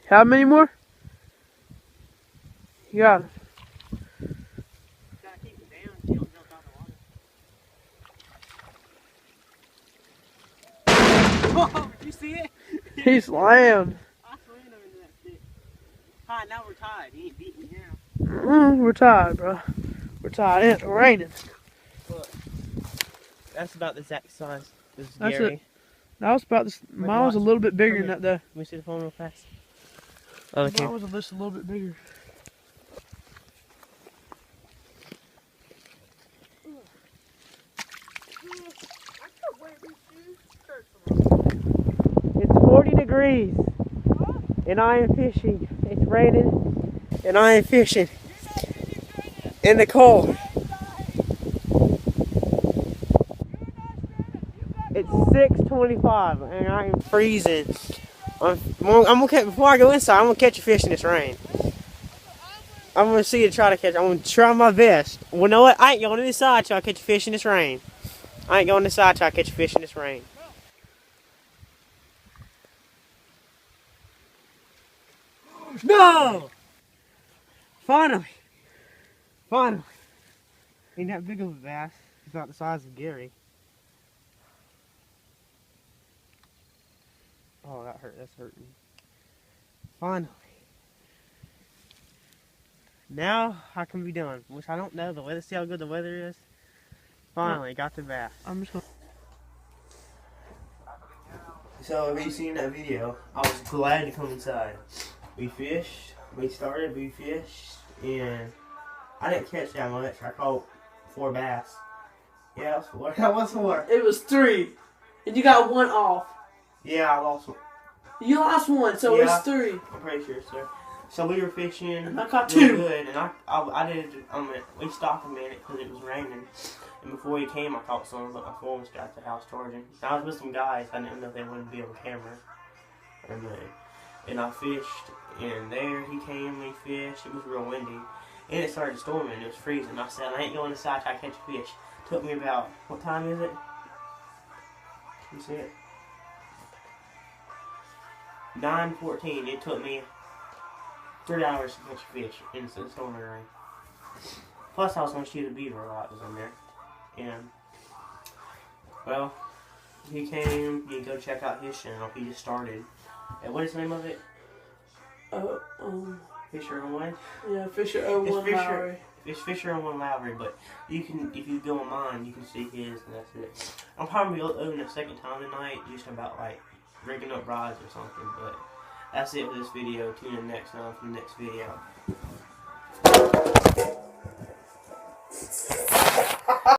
How many more? You got it. Gotta keep it down so you don't jump out the water. Whoa, did you see it? He slammed. I slammed him into that stick. Hi, now we're tied. He ain't beating me now. We're tired, bro. We're tired. It's raining. Look, that's about the exact size. This is That's Gary. it. That was about this. Mine was a little bit bigger than that, though. Let me see the phone real fast. Oh, okay. Mine was just a little bit bigger. It's 40 degrees, and I am fishing. It's raining, and I am fishing in the cold. It's 6:25, and I am freezing. I'm gonna catch, before I go inside, I'm gonna catch a fish in this rain. I'm gonna see you try to catch. I'm gonna try my best. Well, you know what? I ain't going inside till I catch a fish in this rain. I ain't going inside till I catch a fish in this rain. No! Finally! Finally! Ain't that big of a bass. He's about the size of Gary. Oh, that hurt. That's hurting. Finally. Now I can be done. Which I don't know the weather. See how good the weather is? Finally, got the bass. I'm just gonna... So, have you seen that video? I was glad to come inside. We fished. We fished. And I didn't catch that much. I caught 4 bass. Yeah, that was 4. That was 4. It was 3. And you got 1 off. Yeah, I lost 1. You lost 1, so Yeah, it's 3. I'm pretty sure, sir. So we were fishing. And I caught really 2. good, and we stopped a minute because it was raining. And before he came, I caught some, but my phone was at the house charging. I was with some guys. I didn't know if they wanted to be on camera. And I fished, and there he came, we fished. It was real windy. And it started storming, it was freezing. I said, I ain't going inside till I catch a fish. Took me about, what time is it? You see it? 9:14. It took me 3 hours to catch a fish in the storming rain. Plus, I was going to shoot a beaver while I was in there. And, well, he came, you go check out his channel. He just started. And what is the name of it? Fisher 01? Yeah, Fisher 01 Lowry. It's Fisher 01 Lowry, but you can, if you go on mine, you can see his, and that's it. I'm probably opening a second time tonight, just about like rigging up rods or something, but that's it for this video. Tune in next time for the next video.